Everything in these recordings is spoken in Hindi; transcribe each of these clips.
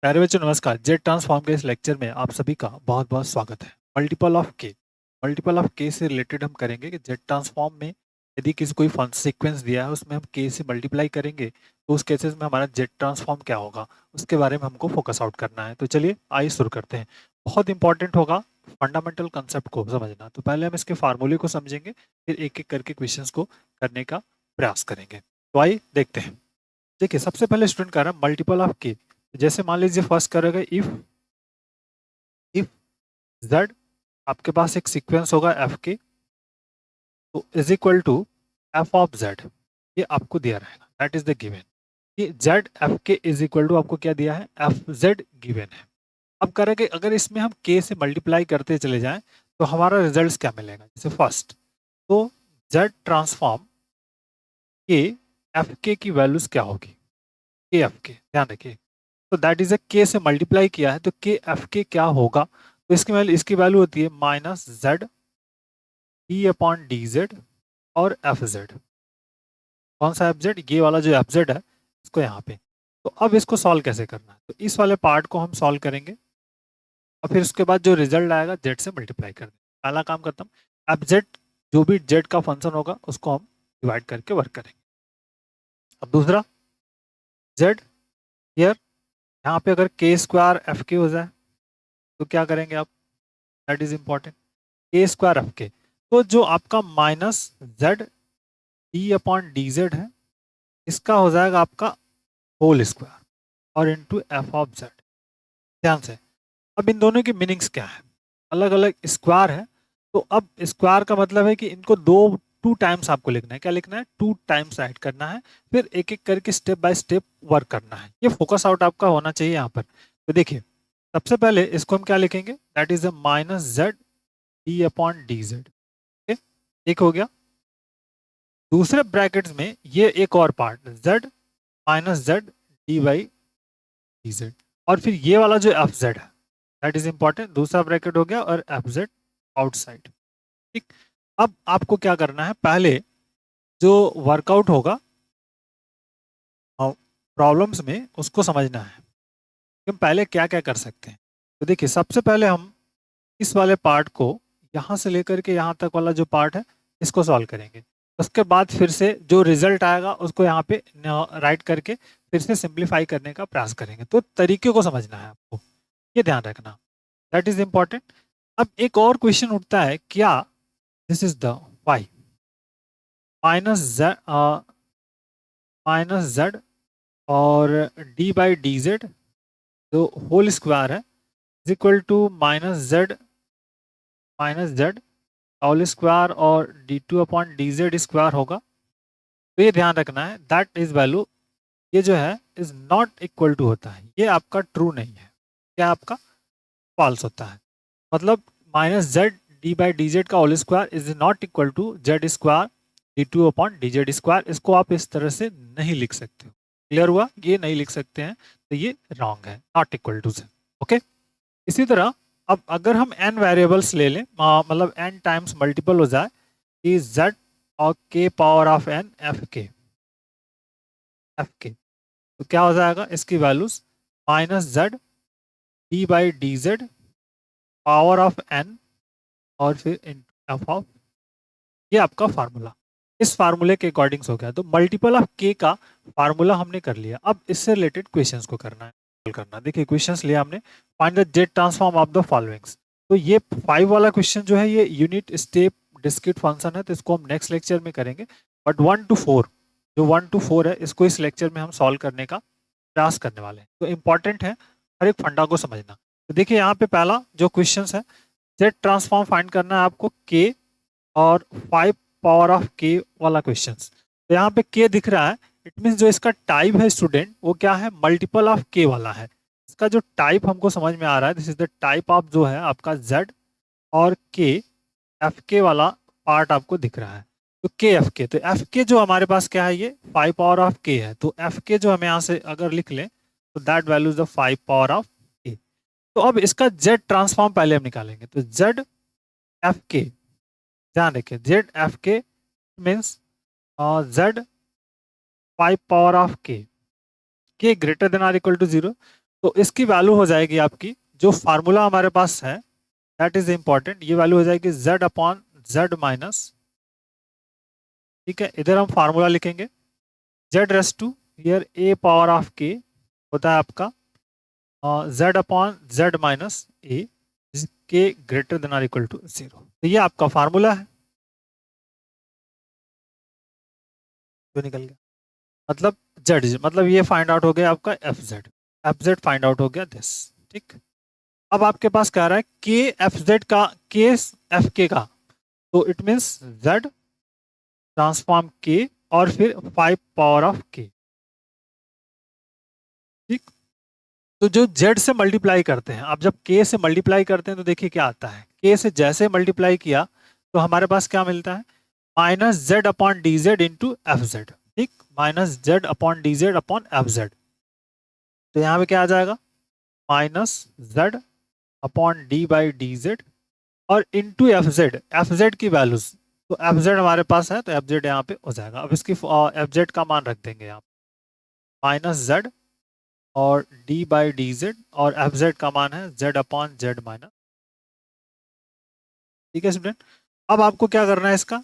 प्यारे बच्चों नमस्कार। जेट ट्रांसफॉर्म के इस लेक्चर में आप सभी का बहुत बहुत स्वागत है। मल्टीपल ऑफ के से रिलेटेड हम करेंगे कि जेट ट्रांसफॉर्म में यदि किसी कोई फंक्शन सीक्वेंस दिया है उसमें हम के से मल्टीप्लाई करेंगे तो उस केसेस में हमारा जेट ट्रांसफॉर्म क्या होगा उसके बारे में हमको फोकस आउट करना है। तो चलिए आइए शुरू करते हैं। बहुत इंपॉर्टेंट होगा फंडामेंटल कंसेप्ट को समझना। तो पहले हम इसके फार्मूले को समझेंगे, फिर एक एक करके क्वेश्चन को करने का प्रयास करेंगे। तो आइए देखते हैं। देखिए सबसे पहले स्टूडेंट कह रहा है मल्टीपल ऑफ के। जैसे मान लीजिए फर्स्ट करेगा इफ इफ जेड, आपके पास एक सीक्वेंस होगा एफ के, तो is equal to F of Z, ये आपको दिया रहेगा, दैट इज द गिवन। ये Z F K is equal to आपको क्या दिया है, एफ जेड गिवन है। अब करेंगे अगर इसमें हम के से मल्टीप्लाई करते चले जाएं तो हमारा रिजल्ट क्या मिलेगा। जैसे फर्स्ट तो जेड ट्रांसफॉर्म के एफ के की वैल्यूज क्या होगी, के एफ के, ध्यान रखिए। तो दैट इज ए के से मल्टीप्लाई किया है तो के एफ के क्या होगा, तो इसकी वैल्यू होती है minus Z D upon D Z और एफ जेड। कौन सा एफ जेड, ये वाला जो एफ जेड है इसको यहाँ पे। तो अब इसको सॉल्व कैसे करना है, तो इस वाले पार्ट को हम सॉल्व करेंगे और फिर उसके बाद जो रिजल्ट आएगा जेड से मल्टीप्लाई कर देंगे। पहला काम करता हूँ, एफ जेड जो भी जेड का फंक्शन होगा उसको हम डिवाइड करके वर्क करेंगे। अब दूसरा जेड हियर, यहाँ पे अगर के स्क्वायर एफ के हो जाए तो क्या करेंगे आप, that is important, k square F K. तो जो आपका minus Z D upon D Z है इसका हो जाएगा आपका होल स्क्वायर और इनटू एफ ऑफ जेड। ध्यान से, अब इन दोनों की मीनिंग्स क्या है, अलग अलग स्क्वायर है। तो अब स्क्वायर का मतलब है कि इनको टू टाइम्स आपको लिखना है। क्या लिखना है, टू टाइम्स ऐड करना है, फिर एक एक करके स्टेप बाय स्टेप वर्क करना है। ये फोकस आउट आपका होना चाहिए यहाँ पर। तो देखिए सबसे पहले इसको हम क्या लिखेंगे, that is minus Z D upon D Z. एक हो गया। दूसरे ब्रैकेट्स में ये एक और part Z minus Z D by D Z, और फिर ये वाला जो एफ जेड है दैट इज इंपॉर्टेंट, दूसरा ब्रैकेट हो गया और एफ जेड आउटसाइड। ठीक, अब आपको क्या करना है, पहले जो वर्कआउट होगा प्रॉब्लम्स में उसको समझना है कि हम पहले क्या क्या कर सकते हैं। तो देखिए सबसे पहले हम इस वाले पार्ट को यहाँ से लेकर के यहाँ तक वाला जो पार्ट है इसको सॉल्व करेंगे। उसके बाद फिर से जो रिजल्ट आएगा उसको यहाँ पे राइट करके फिर से सिंप्लीफाई करने का प्रयास करेंगे। तो तरीके को समझना है आपको, ये ध्यान रखना, दैट इज इंपॉर्टेंट। अब एक और क्वेश्चन उठता है, क्या this is the Y minus Z और डी बाई डी जेड जो होल स्क्वायर है is equal to minus Z whole square और D two upon D Z square होगा। तो ये ध्यान रखना है, दैट इज वैल्यू, ये जो है इज नॉट इक्वल टू होता है, ये आपका ट्रू नहीं है, क्या आपका फॉल्स होता है। मतलब minus Z D by D Z का whole square is not equal to Z square D two upon D Z square. इसको आप इस तरह से नहीं लिख सकते हो, क्लियर हुआ, ये नहीं लिख सकते हैं, तो ये रॉन्ग है, नॉट इक्वल टू से। ओके, इसी तरह अब अगर हम n वेरिएबल्स ले लें, मतलब n टाइम्स मल्टीपल हो जाए कि z और k power of n F K, तो क्या हो जाएगा, इसकी values minus Z D by D Z power of n और फिर इन एफ ऑफ, ये आपका फार्मूला इस फार्मूले के अकॉर्डिंग हो गया। तो मल्टीपल ऑफ k का फार्मूला हमने कर लिया। अब इससे रिलेटेड क्वेश्चंस को करना। देखिए क्वेश्चंस लिया हमने, find the jet transform of the followings. तो ये 5 वाला क्वेश्चन जो है ये यूनिट स्टेप डिस्क्रीट फंक्शन है, तो इसको हम नेक्स्ट लेक्चर में करेंगे। बट 1 to 4, जो 1 to 4 है इसको इस लेक्चर में हम सॉल्व करने का प्रयास करने वाले हैं। तो इंपॉर्टेंट है हर एक फंडा को समझना। तो देखिए यहाँ पे पहला जो क्वेश्चन है, जेट ट्रांसफॉर्म फाइंड करना है आपको के और 5 पावर ऑफ के वाला क्वेश्चन। तो यहाँ पे के दिख रहा है, इट मीन जो इसका टाइप है स्टूडेंट वो क्या है, मल्टीपल ऑफ के वाला है। इसका जो टाइप हमको समझ में आ रहा है, this is the type of जो है आपका जेड और के एफ के वाला पार्ट आपको दिख रहा है। तो के एफ के, तो एफ के जो हमारे पास क्या है, ये 5 पावर ऑफ के है। तो एफ के जो हम यहाँ से अगर लिख लें तो that value is the 5 power of के। तो अब इसका जेड ट्रांसफॉर्म पहले हम निकालेंगे। तो जेड एफ के, ध्यान रखिए, Z F K means Z 5 power of K greater than or equal to 0। तो इसकी वैल्यू हो जाएगी आपकी, जो फार्मूला हमारे पास है दैट इज इंपॉर्टेंट, ये वैल्यू हो जाएगी z अपॉन z माइनस, ठीक है, इधर हम फार्मूला लिखेंगे z raise to here a power of k होता है आपका z upon z minus a, k greater than or equal to 0। तो ये आपका फार्मूला है जो निकल गया, मतलब z, मतलब ये फाइंड आउट हो गया आपका एफ जेड फाइंड आउट हो गया दिस, ठीक। अब आपके पास कह रहा है के एफ जेड का, के एफ के का, तो इट मीन्स z ट्रांसफॉर्म के और फिर 5 पावर ऑफ के, ठीक। तो जो z से मल्टीप्लाई करते हैं, आप जब k से मल्टीप्लाई करते हैं तो देखिए क्या आता है, k से जैसे मल्टीप्लाई किया तो हमारे पास क्या मिलता है, minus Z upon D Z into F Z, ठीक, minus Z upon D Z upon F Z. तो यहाँ पे क्या आ जाएगा, minus Z upon D by D Z और इंटू एफ जेड की वैल्यूज, तो एफ जेड हमारे पास है तो एफ जेड यहाँ पे हो जाएगा। अब इसकी एफ जेड का मान रख देंगे यहाँ, माइनस जेड और डी बाई डी जेड और एफ जेड का मान है जेड अपॉन जेड माइनस, ठीक है स्टूडेंट। अब आपको क्या करना है, इसका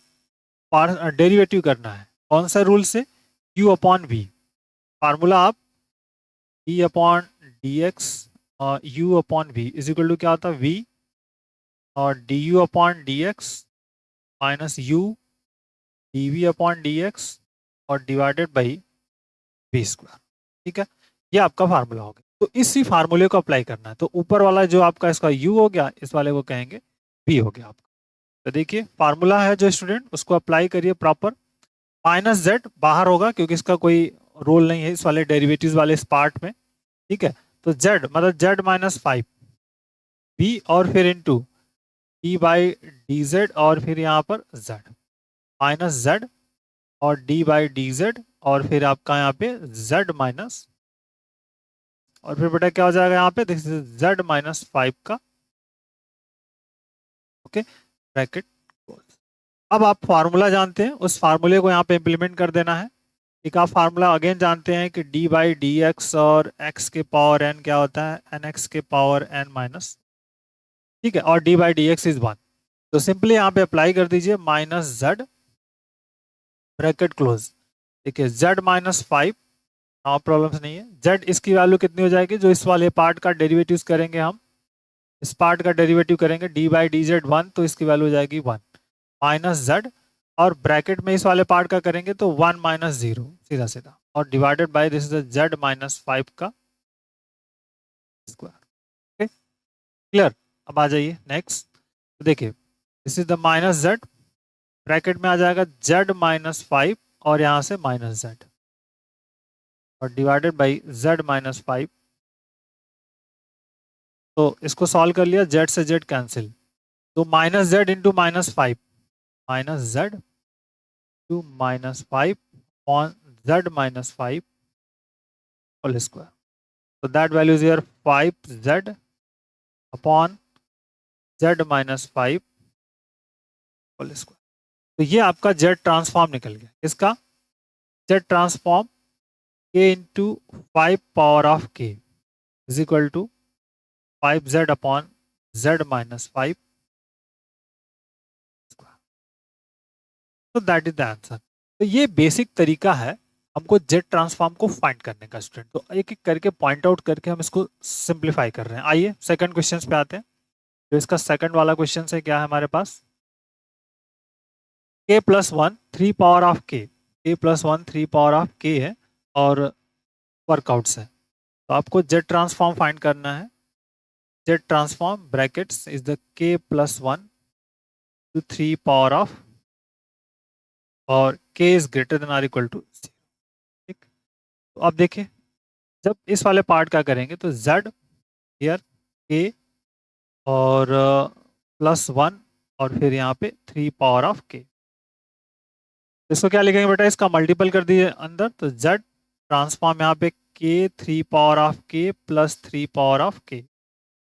डेरिवेटिव करना है, कौन सा रूल से, u अपॉन वी, फार्मूला आप d upon D X u upon V is equal to क्या होता है, v और D U upon D X minus U D V upon D X और डिवाइडेड बाई वी स्क्वायर, ठीक है। ये आपका फार्मूला हो गया। तो इसी फार्मूले को अप्लाई करना है, तो ऊपर वाला जो आपका इसका u हो गया, इस वाले को कहेंगे v हो गया आपका। तो देखिए फार्मूला है जो स्टूडेंट, उसको अप्लाई करिए प्रॉपर, माइनस जेड बाहर होगा क्योंकि इसका कोई रोल नहीं है इस वाले डेरिवेटिव्स वाले इस पार्ट में, ठीक है। तो जेड मतलब जेड माइनस 5 बी और फिर into D by D Z और फिर यहाँ पर जेड माइनस जेड और डी बाई डी जेड और फिर आपका यहाँ पे जेड माइनस, और फिर बेटा क्या हो जाएगा यहाँ पे, दिस इज जेड माइनस 5 का, ओके, ब्रैकेट। अब आप फार्मूला जानते हैं, उस फार्मूले को यहाँ पे इंप्लीमेंट कर देना है। एक आप फार्मूला अगेन जानते हैं कि d बाई डी एक्स और x के पावर n क्या होता है, एन एक्स के पावर n माइनस, ठीक है, और d by D x is 1। तो सिंपली यहाँ पे अप्लाई कर दीजिए माइनस जेड ब्रैकेट क्लोज, देखिए जेड माइनस 5, हाँ प्रॉब्लम्स नहीं है, जेड इसकी वैल्यू कितनी हो जाएगी, जो इस वाले पार्ट का डेरिवेटिव करेंगे हम, इस पार्ट का डेरिवेटिव करेंगे d बाई डी जेड 1, तो इसकी वैल्यू हो जाएगी 1 माइनस जेड और ब्रैकेट में इस वाले पार्ट का करेंगे तो 1 माइनस 0 सीधा सीधा और divided by this is Z minus 5 का स्क्वायर, ओके क्लियर। अब आ जाइए नेक्स्ट, तो देखिए this is the minus Z, bracket में आ जाएगा जेड माइनस 5 और यहाँ से माइनस जेड और डिवाइडेड बाई जेड माइनस 5। तो इसको सॉल्व कर लिया, जेड से जेड कैंसिल, तो minus Z into minus 5, minus Z to minus 5 on z minus 5 whole square. So that value is here 5z upon z minus 5 whole square. तो ये आपका z ट्रांसफॉर्म निकल गया, इसका z transform k into 5 power of k is equal to 5z upon z minus 5, तो दैट इज द आंसर। तो ये बेसिक तरीका है हमको जेड ट्रांसफॉर्म को फाइंड करने का स्टूडेंट। तो एक एक करके पॉइंट आउट करके हम इसको सिंप्लीफाई कर रहे हैं। आइए सेकंड क्वेश्चन पे आते हैं। तो इसका सेकंड वाला क्वेश्चन है, क्या है हमारे पास, k plus 1 3 power of k, k plus 1 3 power of k है और वर्कआउट्स है। तो आपको जेड ट्रांसफॉर्म फाइंड करना है। Z transform brackets is the k plus 1 to 3 power of और k is greater than or equal to 0, ठीक। तो अब देखिए जब इस वाले पार्ट का करेंगे तो z हियर k और प्लस 1 और फिर यहाँ पे 3 पावर ऑफ k, इसको क्या लिखेंगे बेटा, इसका मल्टीपल कर दिए अंदर, तो z ट्रांसफॉर्म यहाँ पे k 3 power of k plus 3 power of k,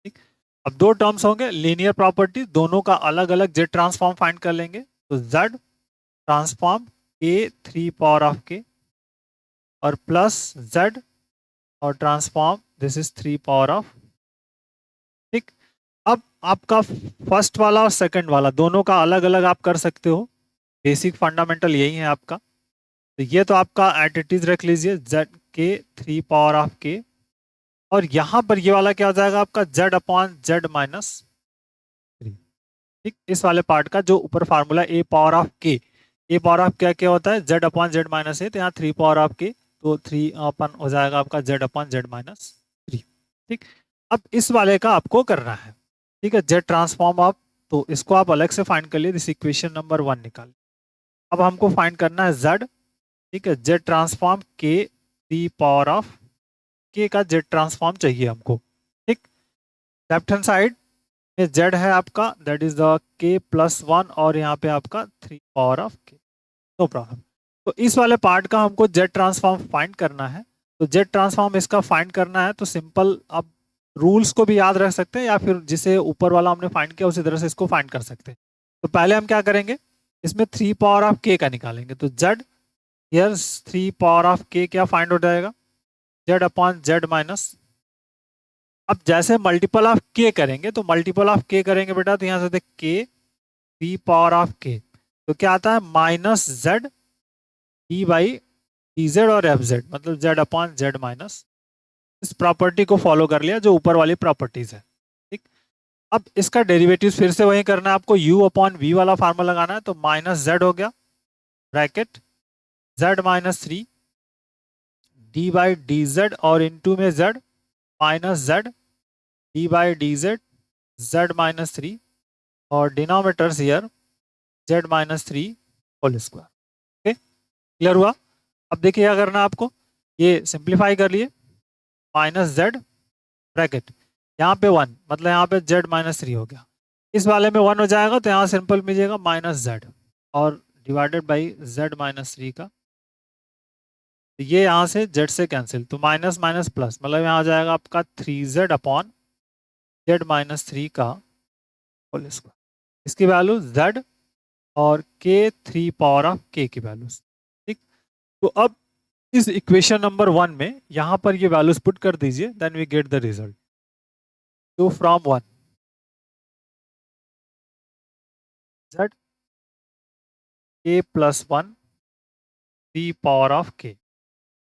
ठीक। अब दो टर्म्स होंगे लीनियर प्रॉपर्टी, दोनों का अलग अलग जेड ट्रांसफॉर्म फाइंड कर लेंगे। तो z transform k 3 power of k और प्लस z और transform this is 3 power of. ठीक, अब आपका फर्स्ट वाला और सेकंड वाला दोनों का अलग अलग आप कर सकते हो, बेसिक फंडामेंटल यही है आपका। तो ये तो आपका एट इट इज रख लीजिए, जेड के 3 पावर ऑफ के, और यहां पर ये वाला क्या हो जाएगा आपका, जेड अपॉन जेड माइनस 3। ठीक, इस वाले पार्ट का जो ऊपर फार्मूला ए पावर ऑफ के, ए पावर ऑफ क्या क्या होता है, Z upon z minus a, तो यहाँ 3 पावर ऑफ के, तो 3 अपन हो जाएगा आपका जेड अपॉन जेड माइनस 3। ठीक, अब इस वाले का आपको करना है। ठीक है, जेड ट्रांसफॉर्म ऑफ, तो इसको आप अलग से फाइंड कर लिए, दिस इक्वेशन नंबर 1 निकाल। अब हमको फाइंड करना है जेड। ठीक है, जेड ट्रांसफॉर्म के 3 पावर ऑफ के का जेड ट्रांसफॉर्म चाहिए हमको। ठीक, लेफ्ट हैंड साइड में जेड है आपका, दैट इज द के प्लस 1, और यहाँ पे आपका 3 पावर ऑफ के, नो प्रॉब्लम। तो इस वाले पार्ट का हमको जेड ट्रांसफॉर्म फाइंड करना है। तो जेड ट्रांसफॉर्म इसका फाइंड करना है, तो सिंपल आप रूल्स को भी याद रख सकते हैं, या फिर जिसे ऊपर वाला हमने फाइंड किया उसी तरह से इसको फाइंड कर सकते हैं। तो पहले हम क्या करेंगे, इसमें 3 पावर ऑफ के का निकालेंगे। तो जेड हियर 3 पावर ऑफ के क्या फाइंड हो जाएगा, जेड अपॉन जेड माइनस। अब जैसे मल्टीपल ऑफ के करेंगे, तो मल्टीपल ऑफ के करेंगे बेटा, तो यहां से देख के 3 पावर ऑफ के, तो क्या आता है minus Z D by D Z और एफ जेड, मतलब जेड अपॉन जेड माइनस। इस प्रॉपर्टी को फॉलो कर लिया जो ऊपर वाली प्रॉपर्टीज है। ठीक, अब इसका डेरिवेटिव फिर से वही करना है आपको, u अपॉन वी वाला फार्मूला लगाना है। तो माइनस जेड हो गया bracket Z minus 3 D by D Z, और इंटू में Z minus Z D by D Z Z minus 3, और denominators here Z minus 3 whole square. Okay, clear हुआ। अब देखिए क्या करना है आपको, ये सिंप्लीफाई कर लिए, माइनस जेड ब्रैकेट यहाँ पे 1, मतलब यहाँ पे जेड माइनस 3 हो गया, इस वाले में 1 हो जाएगा, तो यहाँ सिंपल मिलेगा माइनस जेड, और डिवाइडेड बाई जेड माइनस 3 का, तो ये यहाँ से जेड से कैंसिल, तो माइनस माइनस प्लस, मतलब यहाँ आ जाएगा आपका 3z अपॉन जेड माइनस 3 का होल स्क्वायर। इसकी वैल्यू z और k 3 पावर ऑफ k की वैल्यूज। ठीक, तो अब इस इक्वेशन नंबर 1 में यहाँ पर ये वैल्यूज पुट कर दीजिए, then we get the result. तो from 1 z k plus 1 3 power of k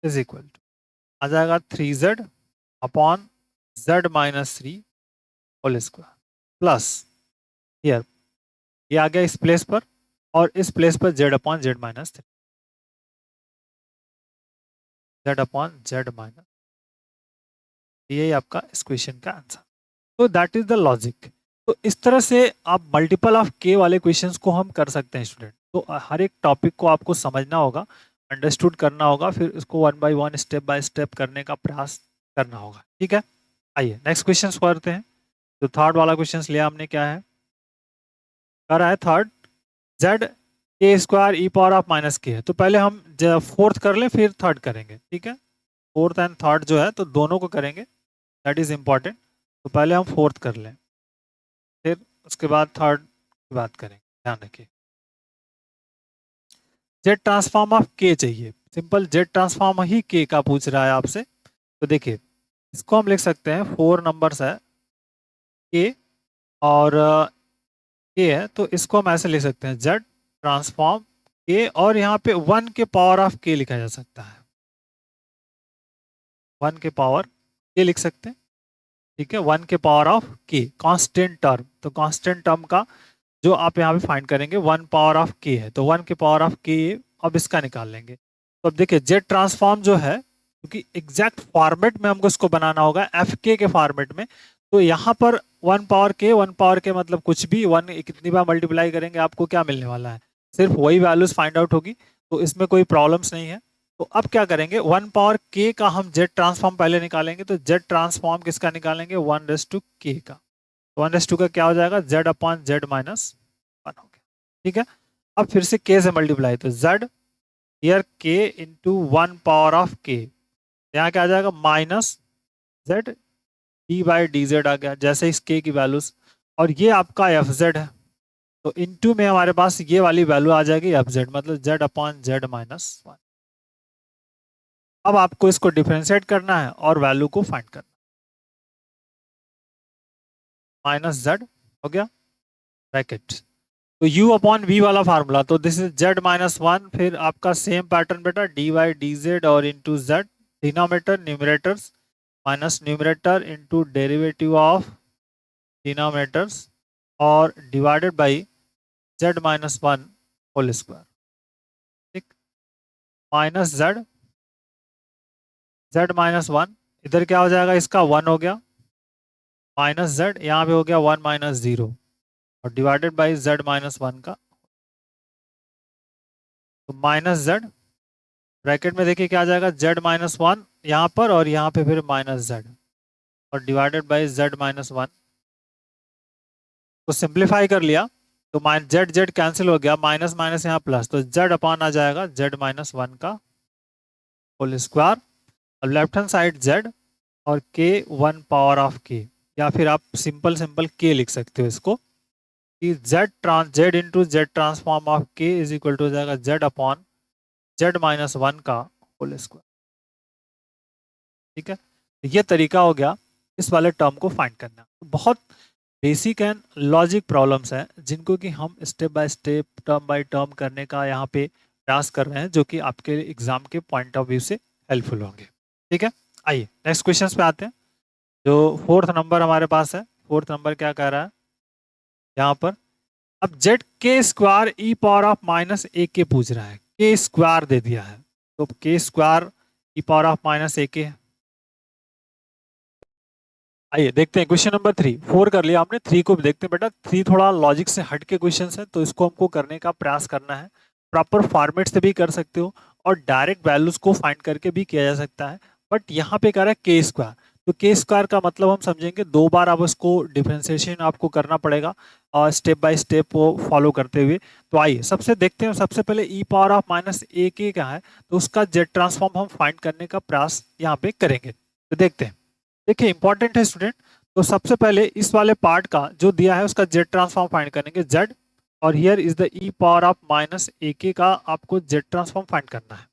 is equal to आ जाएगा 3z upon z minus 3 whole square plus here, ये आ गया इस प्लेस पर, और इस प्लेस पर z upon z minus 3, Z upon z minus, यही आपका इस क्वेश्चन का आंसर। तो दैट इज द लॉजिक। तो इस तरह से आप मल्टीपल ऑफ के वाले क्वेश्चंस को हम कर सकते हैं स्टूडेंट। तो हर एक टॉपिक को आपको समझना होगा, अंडरस्टूड करना होगा, फिर इसको 1 बाय 1 स्टेप बाय स्टेप करने का प्रयास करना होगा। ठीक है, आइए नेक्स्ट क्वेश्चन करते हैं। तो थर्ड वाला क्वेश्चन लिया हमने, क्या है कर रहा है third, Z K square E power of minus के है। तो पहले हम फोर्थ कर लें फिर थर्ड करेंगे। ठीक है, फोर्थ एंड थर्ड जो है तो दोनों को करेंगे, दैट इज इम्पॉर्टेंट। तो पहले हम फोर्थ कर लें, फिर उसके बाद थर्ड की बात करेंगे, ध्यान रखिए। जेड ट्रांसफॉर्म ऑफ के चाहिए, सिंपल जेड ट्रांसफॉर्म ही के का पूछ रहा है आपसे। तो देखिए इसको हम लिख सकते हैं, 4 नंबर्स है के और के है, तो इसको हम ऐसे लिख सकते हैं जेड ट्रांसफॉर्म के, और यहाँ पे 1 के पावर ऑफ के लिखा जा सकता है, 1 के पावर के लिख सकते हैं। ठीक है, 1 के पावर ऑफ के कांस्टेंट टर्म, तो कांस्टेंट टर्म का जो आप यहाँ पे फाइंड करेंगे 1 पावर ऑफ के है, तो 1 के पावर ऑफ के अब इसका निकाल लेंगे। तो अब देखिए जेड ट्रांसफॉर्म जो है, क्योंकि एग्जैक्ट फॉर्मेट में हमको इसको बनाना होगा एफ के फॉर्मेट में, तो यहाँ पर 1 पावर के, 1 पावर के मतलब कुछ भी 1 कितनी बार मल्टीप्लाई करेंगे आपको क्या मिलने वाला है, सिर्फ वही वैल्यूज फाइंड आउट होगी, तो इसमें कोई प्रॉब्लम्स नहीं है। तो अब क्या करेंगे, 1 पावर के का हम जेड ट्रांसफॉर्म पहले निकालेंगे। तो जेड ट्रांसफॉर्म किसका निकालेंगे, 1 के का, 1 का क्या हो जाएगा, जेड अपॉन जेड माइनस 1 हो गया। ठीक है, अब फिर से के से मल्टीप्लाई, तो Z here K into 1 power of K, यहाँ क्या आ जाएगा minus Z D by D Z आ गया, जैसे इस के की वैल्यूज, और ये आपका एफ जेड है, तो इनटू में हमारे पास ये वाली वैल्यू आ जाएगी एफ जेड, मतलब जेड अपॉन जेड माइनस 1। अब आपको इसको डिफरेंशिएट करना है और वैल्यू को फाइंड करना। माइनस जेड हो गया ब्रैकेट, तो u अपॉन वी वाला फार्मूला, तो this is z minus one, फिर आपका सेम पैटर्न बेटा dy dz और into z, denominator numerators minus numerator into derivative of denominators और divided by z minus one whole square. ठीक, माइनस z माइनस वन, इधर क्या हो जाएगा, इसका वन हो गया, माइनस z यहाँ पे हो गया वन माइनस जीरो, और divided by z minus one का, तो माइनस z ब्रैकेट में देखिए क्या आ जाएगा, z माइनस वन यहाँ पर और यहाँ पे फिर माइनस z, और divided by z minus one को सिंप्लीफाई कर लिया, तो जेड जेड कैंसिल हो गया, माइनस माइनस यहाँ प्लस, तो z अपॉन आ जाएगा z माइनस वन का होल स्क्वायर, और लेफ्ट हैंड साइड z और k one power of k, या फिर आप सिंपल सिंपल k लिख सकते हो इसको, कि z into Z transform of k is equal to हो जाएगा z upon z minus one का होल स्क्वायर। ठीक है, तो ये तरीका हो गया इस वाले टर्म को फाइंड करना। बहुत बेसिक एंड लॉजिक प्रॉब्लम्स हैं जिनको कि हम step by step term by term करने का यहाँ पे प्रयास कर रहे हैं, जो कि आपके एग्जाम के पॉइंट ऑफ व्यू से हेल्पफुल होंगे। ठीक है, आइए नेक्स्ट क्वेश्चन पे आते हैं। जो फोर्थ नंबर हमारे पास है, फोर्थ नंबर क्या कह रहा है यहाँ पर, अब Z K square E power of minus A K पूछ रहा है, के स्क्वायर दे दिया है, तो K square E power of minus A K. आइए देखते हैं क्वेश्चन नंबर थ्री, फोर कर लिया हमने, थ्री को भी देखते हैं बेटा। थ्री थोड़ा लॉजिक से हट के क्वेश्चन है, तो इसको हमको करने का प्रयास करना है। प्रॉपर फॉर्मेट से भी कर सकते हो और डायरेक्ट वैल्यूज को फाइंड करके भी किया जा सकता है, बट यहाँ पे कह रहा है के स्क्वायर, तो के स्क्वायर का मतलब हम समझेंगे दो बार आप उसको डिफ्रेंसिएशन आपको करना पड़ेगा और स्टेप बाय स्टेप वो फॉलो करते हुए। तो आइए सबसे देखते हैं, सबसे पहले ई पावर ऑफ माइनस ए के क्या है, तो उसका जेड ट्रांसफॉर्म हम फाइंड करने का प्रयास यहाँ पे करेंगे। तो देखते हैं, देखिए इंपॉर्टेंट है स्टूडेंट। तो सबसे पहले इस वाले पार्ट का जो दिया है उसका जेड ट्रांसफॉर्म फाइंड करेंगे, जेड, और here is the E power of minus ए के का आपको जेड ट्रांसफॉर्म फाइंड करना है।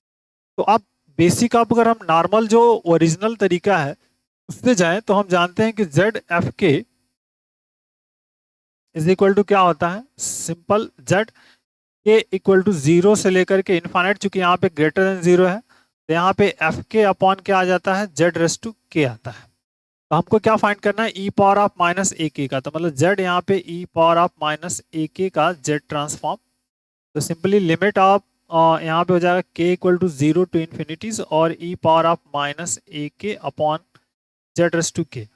तो आप बेसिक, आप अगर हम नॉर्मल जो ओरिजिनल तरीका है उससे जाएं तो हम जानते हैं कि Z F K is equal to क्या होता है, सिंपल जेड के इक्वल टू जीरो से लेकर के इनफाइनाइट, चूंकि यहाँ पे ग्रेटर देन जीरो है तो यहाँ पे एफ के अपॉन क्या आ जाता है, जेड रेस टू के आता है। तो हमको क्या फाइंड करना है, ई पावर ऑफ माइनस ए के का, तो मतलब जेड यहाँ पे ई पावर ऑफ माइनस ए के का जेड ट्रांसफॉर्म। तो सिंपली लिमिट ऑफ यहाँ पे हो जाएगा K equal to zero to infinities और E power of minus A K upon Z raise to के।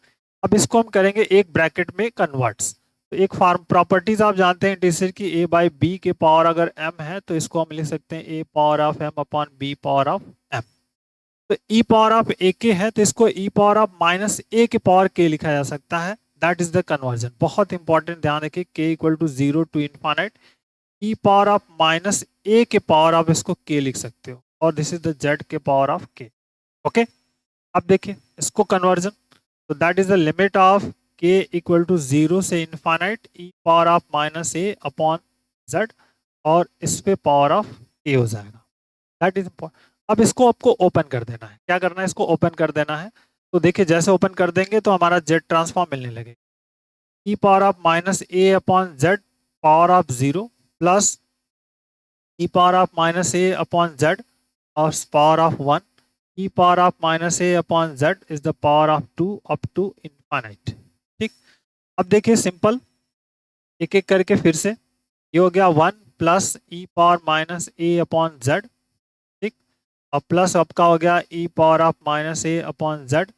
अब इसको हम करेंगे एक ब्रैकेट में कन्वर्ट्स। तो एक फार्म प्रॉपर्टीज आप जानते हैं इंटीजर की, ए बाई बी के पावर अगर m है तो इसको हम लिख सकते हैं A power of m upon B power of m। तो ई पावर ऑफ ए के है तो इसको E power of minus A K power K लिखा जा सकता है, दैट इज द कन्वर्जन। बहुत इंपॉर्टेंट, ध्यान रखिए, K equal to zero to infinite E power of minus A K power आप इसको के लिख सकते हो, और this is the Z K power of K. Okay, अब देखिए इसको कन्वर्जन, तो that is the limit of K equal to zero से infinite E power of minus a upon z, और इस पे पावर ऑफ ए हो जाएगा, दैट इज इंपॉर्टेंट। अब इसको आपको ओपन कर देना है, क्या करना है, इसको ओपन कर देना है। तो देखिए जैसे ओपन कर देंगे तो हमारा जेड ट्रांसफॉर्म मिलने लगेगा, e power of minus a upon z power of zero plus e power of minus a upon z और power of one, e power of minus a upon z is the power of two up to infinite. ठीक, अब देखिए सिंपल एक एक करके फिर से, ये हो गया one plus e power minus a upon z, ठीक, और प्लस आपका हो गया e power of minus a upon z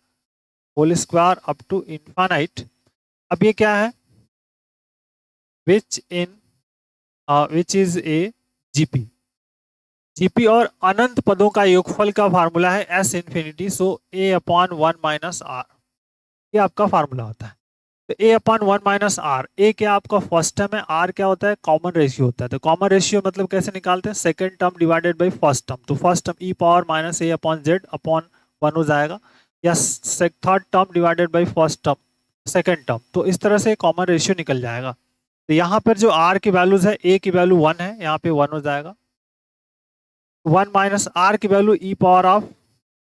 whole square up to infinite. अब ये क्या है, which is a GP, GP और अनंत पदों का योगफल का फार्मूला है S infinity, so a upon one minus r, ये आपका फार्मूला होता है। तो a upon one minus r, a क्या आपका फर्स्ट टर्म है, आर क्या होता है, कॉमन रेशियो होता है। तो कॉमन रेशियो मतलब कैसे निकालते हैं, second term divided by first term, तो first term E power minus a upon Z upon one हो जाएगा, या third term divided by first term second term, तो इस तरह से कॉमन रेशियो निकल जाएगा। तो यहाँ पर जो आर की वैल्यूज है, ए की वैल्यू वन है, यहाँ पे वन हो जाएगा, वन माइनस आर की value E power of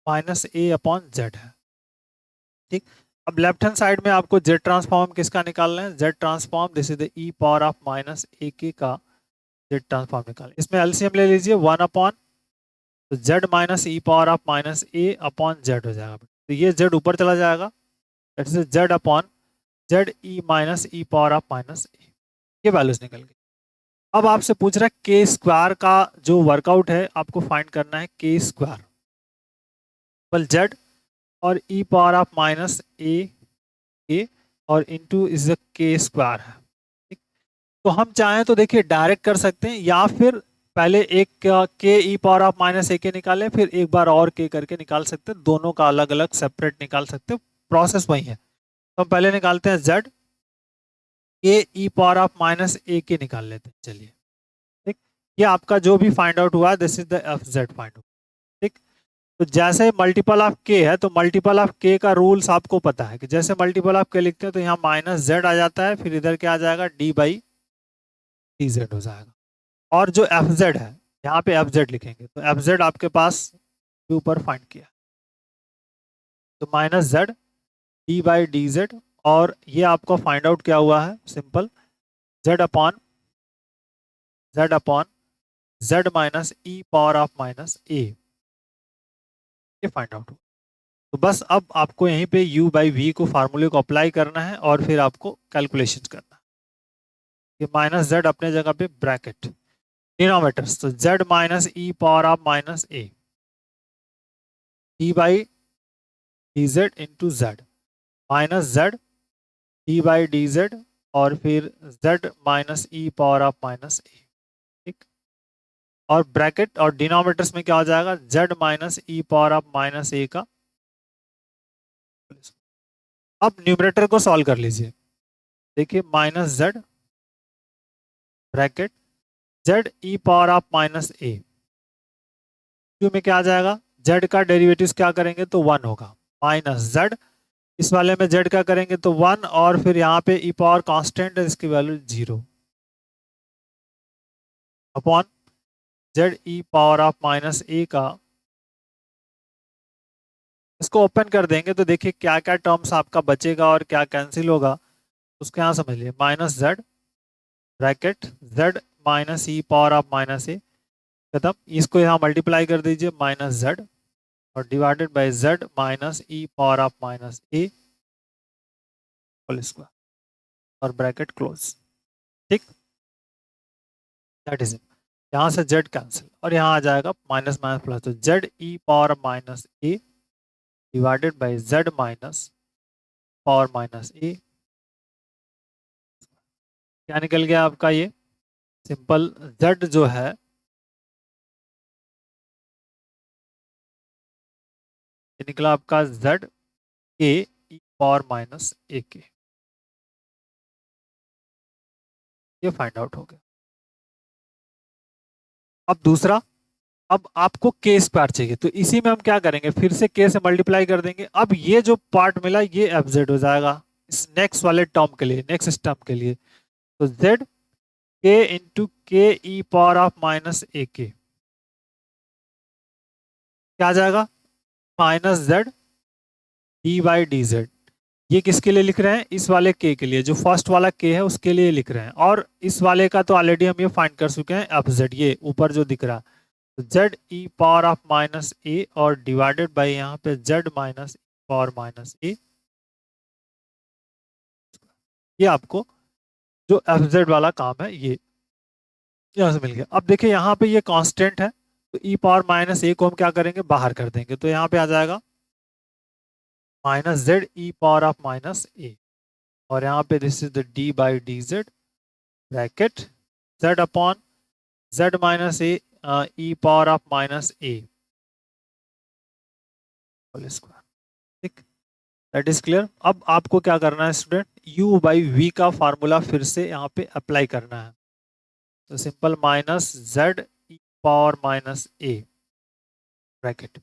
minus a upon Z है। ठीक, अब लेफ्ट हैंड साइड में आपको जेड ट्रांसफॉर्म किसका निकालना है, Z transform, this is the E power of minus ए के का जेड ट्रांसफॉर्म निकालना। इसमें एलसीएम ले लीजिए 1 अपॉन, तो z minus E power of minus a upon z हो जाएगा। तो ये जेड ऊपर चला जाएगा, that is z upon z e minus E power of minus a, ये वैल्यूज निकल गई। अब आपसे पूछ रहा है के स्क्वायर का जो वर्कआउट है आपको फाइंड करना है, के स्क्वायर बल जेड और ई पावर ऑफ माइनस ए के और इनटू इज द के स्क्वायर है। ठीक, तो हम चाहें तो देखिए डायरेक्ट कर सकते हैं, या फिर पहले एक के ई पावर ऑफ माइनस ए के निकालें, फिर एक बार और के करके निकाल सकते हैं, दोनों का अलग अलग सेपरेट निकाल सकते हैं, प्रोसेस वही है। तो हम पहले निकालते हैं जेड के ई पावर ऑफ माइनस ए के निकाल लेते हैं, चलिए। ठीक, ये आपका जो भी फाइंड आउट हुआ, this is the F Z find out. ठीक, तो जैसे मल्टीपल ऑफ के है, तो मल्टीपल ऑफ के का रूल्स आपको पता है कि जैसे मल्टीपल ऑफ के लिखते हैं तो यहाँ माइनस जेड आ जाता है, फिर इधर क्या आ जाएगा, डी बाई डी जेड हो जाएगा। और जो एफ जेड है, यहाँ पे एफ जेड लिखेंगे, तो एफ जेड आपके पास ऊपर फाइंड किया, तो minus Z D by D Z, और ये आपको फाइंड आउट क्या हुआ है, simple z upon z minus E power of minus a, ये फाइंड आउट हुआ। तो बस अब आपको यहीं पे u बाई वी को फार्मूले को अप्लाई करना है और फिर आपको कैलकुलेशन करना है। ये माइनस जेड अपने जगह पे ब्रैकेट डिनोमिनेटर्स, तो z minus E power of minus a d by D Z into Z minus Z D by D Z और फिर z minus E power of minus a. ठीक, और ब्रैकेट और डिनोमिनेटर्स में क्या हो जाएगा, z minus E power of minus ए का। अब न्यूमरेटर को सॉल्व कर लीजिए, देखिए minus Z bracket z E power of minus a, q में क्या आ जाएगा, जेड का डेरिवेटिव क्या करेंगे तो 1 होगा, माइनस जेड, इस वाले में जेड का करेंगे तो 1, और फिर यहाँ पे ई पावर कांस्टेंट है, इसकी value 0 upon z E power of minus ए का। इसको ओपन कर देंगे तो देखिए क्या क्या टर्म्स आपका बचेगा और क्या कैंसिल होगा, उसके यहाँ समझ लिए, minus Z bracket Z minus E power of minus a खत्म, इसको यहाँ मल्टीप्लाई कर दीजिए माइनस जेड और divided by z minus E power of minus A whole square और ब्रैकेट क्लोज। ठीक, दैट इज इट, यहाँ से जेड कैंसिल और यहाँ आ जाएगा माइनस माइनस प्लस, तो z E power minus a divided by z minus power minus a, क्या निकल गया आपका, ये सिंपल जेड जो है ये निकला आपका जेड के ई पावर माइनस ए के, ये फाइंड आउट हो गया। अब दूसरा, अब आपको के स्क्वायर चाहिए, तो इसी में हम क्या करेंगे, फिर से के से मल्टीप्लाई कर देंगे। अब ये जो पार्ट मिला ये एफ जेड हो जाएगा इस नेक्स्ट वाले टर्म के लिए, नेक्स्ट टर्म के लिए, तो जेड के इंटू के ई पावर ऑफ माइनस ए के क्या आ जाएगा, minus Z D by D Z. ये किसके लिए लिख रहे हैं, इस वाले के लिए, जो फर्स्ट वाला के है उसके लिए लिख रहे हैं, और इस वाले का तो ऑलरेडी हम ये फाइंड कर चुके हैं एफ जेड, ये ऊपर जो दिख रहा है, तो z E power of minus ए और डिवाइडेड बाई यहाँ पे z minus power minus a, ये आपको जो एफ जेड वाला काम है ये यहाँ से मिल गया। अब देखिए यहाँ पे ये कांस्टेंट है, तो ई पावर माइनस ए को हम क्या करेंगे, बाहर कर देंगे, तो यहाँ पे आ जाएगा minus Z E power of minus ए, और यहाँ पे this is the d by D z bracket z upon z minus a e power of minus A whole square. ठीक, दैट इज क्लियर। अब आपको क्या करना है स्टूडेंट, u बाई वी का फार्मूला फिर से यहाँ पे अप्लाई करना है, तो simple minus Z E power minus A bracket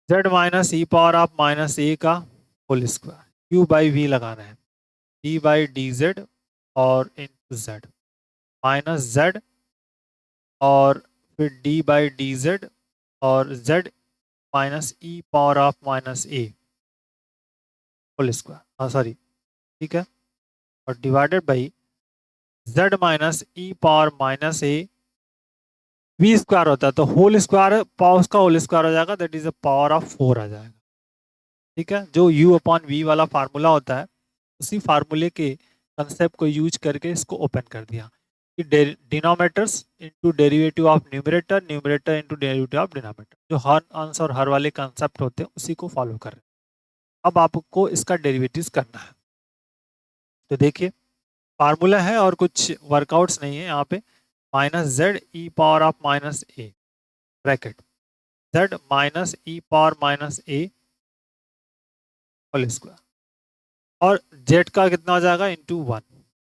Z minus E power of minus ए का whole square, u by V लगाना है, डी बाई डी जेड और इंटू जेड माइनस जेड और फिर डी बाई डी जेड और Z minus E power of minus A whole square, हाँ सॉरी, ठीक है, और divided by z minus E power minus A V square होता है, तो होल स्क्वायर पावर उसका होल स्क्वायर हो जाएगा, that is a power of 4 आ जाएगा। ठीक है, जो u अपॉन वी वाला फार्मूला होता है, उसी फार्मूले के कंसेप्ट को यूज करके इसको ओपन कर दिया कि denominators into derivative of numerator, numerator into derivative of denominator, जो हर अंश और हर वाले कंसेप्ट होते हैं उसी को फॉलो कर रहे हैं। अब आपको इसका डेरिवेटिव्स करना है, तो देखिए फार्मूला है और कुछ वर्कआउट्स नहीं है यहाँ पे, minus Z E power of minus A bracket Z minus E power minus A whole square, और जेड का कितना हो जाएगा इंटू 1,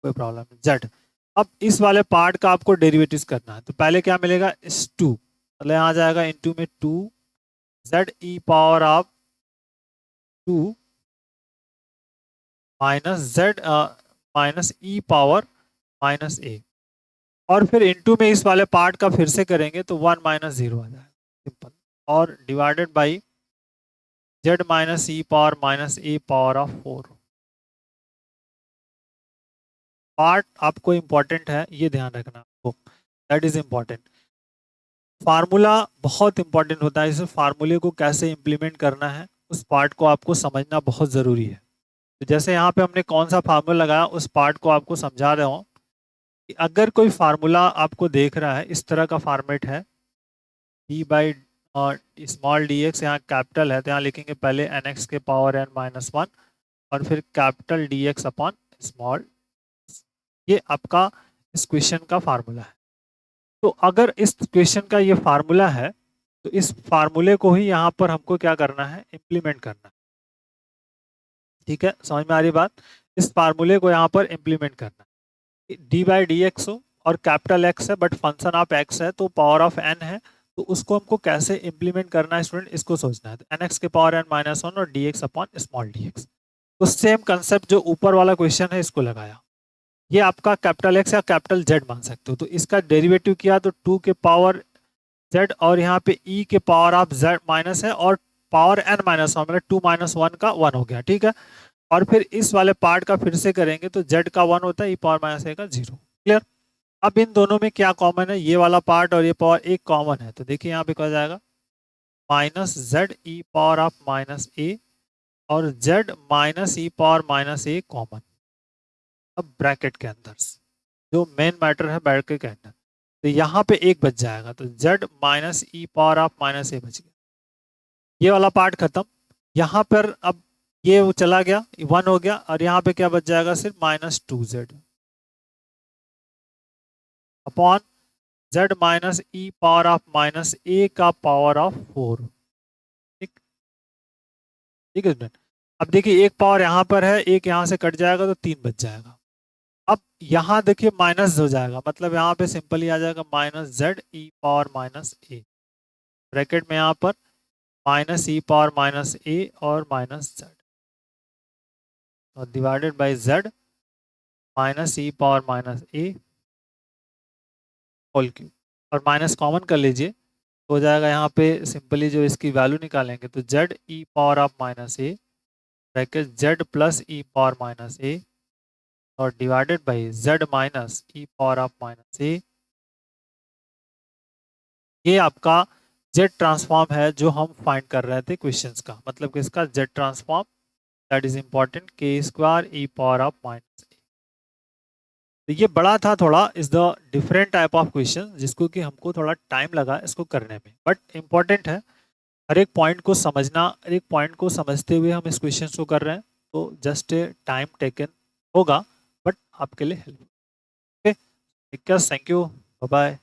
कोई प्रॉब्लम नहीं, जेड। अब इस वाले पार्ट का आपको डेरिवेटिव्स करना है, तो पहले क्या मिलेगा, इस 2 मतलब यहाँ आ जाएगा इंटू में 2 z E power of 2 minus z minus E power minus ए, और फिर इनटू में इस वाले पार्ट का फिर से करेंगे तो 1 माइनस 0 आ जाएगा, सिंपल, और divided by Z minus E power minus A power of 4। Part आपको इंपॉर्टेंट है, ये ध्यान रखना आपको, दैट इज इंपॉर्टेंट। फार्मूला बहुत इंपॉर्टेंट होता है, इस फार्मूले को कैसे इंप्लीमेंट करना है उस पार्ट को आपको समझना बहुत ज़रूरी है। तो जैसे यहाँ पे हमने कौन सा फार्मूला लगाया उस पार्ट को आपको समझा रहा हूँ कि अगर कोई फार्मूला आपको देख रहा है, इस तरह का फॉर्मेट है, D by small D x, यहाँ कैपिटल है तो यहाँ लिखेंगे पहले एन एक्स के पावर एन माइनस 1 और फिर capital D x upon small, ये आपका इस क्वेश्चन का फार्मूला है। तो अगर इस क्वेश्चन का ये फार्मूला है तो इस फार्मूले को ही यहाँ पर हमको क्या करना है, इम्प्लीमेंट करना है। ठीक है, समझ में आ रही बात, इस फार्मूले को यहाँ पर इम्प्लीमेंट करना है, डी बाई डी एक्स हो और कैपिटल एक्स है बट फंक्शन ऑफ एक्स है तो पावर ऑफ एन है, तो उसको हमको कैसे इम्प्लीमेंट करना है स्टूडेंट, इसको सोचना है। तो एन एक्स के पावर एन माइनस 1 और D x upon small D x, तो सेम कंसेप्ट जो ऊपर वाला क्वेश्चन है इसको लगाया, ये आपका कैपिटल एक्स या कैपिटल जेड मान सकते हो, तो इसका डेरिवेटिव किया तो 2 के पावर जेड और यहाँ पे ई के पावर ऑफ जेड माइनस है और पावर एन माइनस 1 मतलब 2 माइनस 1 का 1 हो गया, ठीक है, और फिर इस वाले पार्ट का फिर से करेंगे तो जेड का 1 होता है, ई पावर माइनस ए का 0, क्लियर। अब इन दोनों में क्या कॉमन है, ये वाला पार्ट और ये पावर एक कॉमन है, तो देखिए यहाँ पे क्या जाएगा minus Z E power of minus ए और Z minus E power minus a common. अब ब्रैकेट के अंदर जो मेन मैटर है ब्रैकेट के अंदर, तो यहाँ पे एक बच जाएगा, तो z minus E power of minus a बच गया, ये वाला पार्ट खत्म। यहाँ पर अब ये वो चला गया, 1 हो गया, और यहाँ पे क्या बच जाएगा सिर्फ minus 2z upon z minus E power of minus ए का पावर ऑफ 4। ठीक, ठीक है स्टूडेंट। अब देखिए एक पावर यहाँ पर है, एक यहाँ से कट जाएगा तो 3 बच जाएगा। अब यहाँ देखिए माइनस हो जाएगा, मतलब यहाँ पे सिंपल ही आ जाएगा माइनस जेड ई पावर माइनस ए, ब्रैकेट में यहाँ पर माइनस ई पावर माइनस ए और माइनस जेड और divided by Z minus E power minus A whole cube, और माइनस कॉमन कर लीजिए तो हो जाएगा यहाँ पे सिंपली जो इसकी वैल्यू निकालेंगे तो z E power of minus A bracket z plus e power minus ए और divided by Z minus E power of minus a, ये आपका जेड ट्रांसफॉर्म है जो हम फाइंड कर रहे थे क्वेश्चंस का, मतलब कि इसका z transform that is important k square E power of minus a. तो ये बड़ा था थोड़ा, is the different type of question जिसको कि हमको थोड़ा टाइम लगा इसको करने में, बट इंपॉर्टेंट है, हर एक पॉइंट को समझना, हर एक पॉइंट को समझते हुए हम इस क्वेश्चन को कर रहे हैं, तो जस्ट टाइम टेकन होगा बट आपके लिए help. Okay, thank you, bye bye.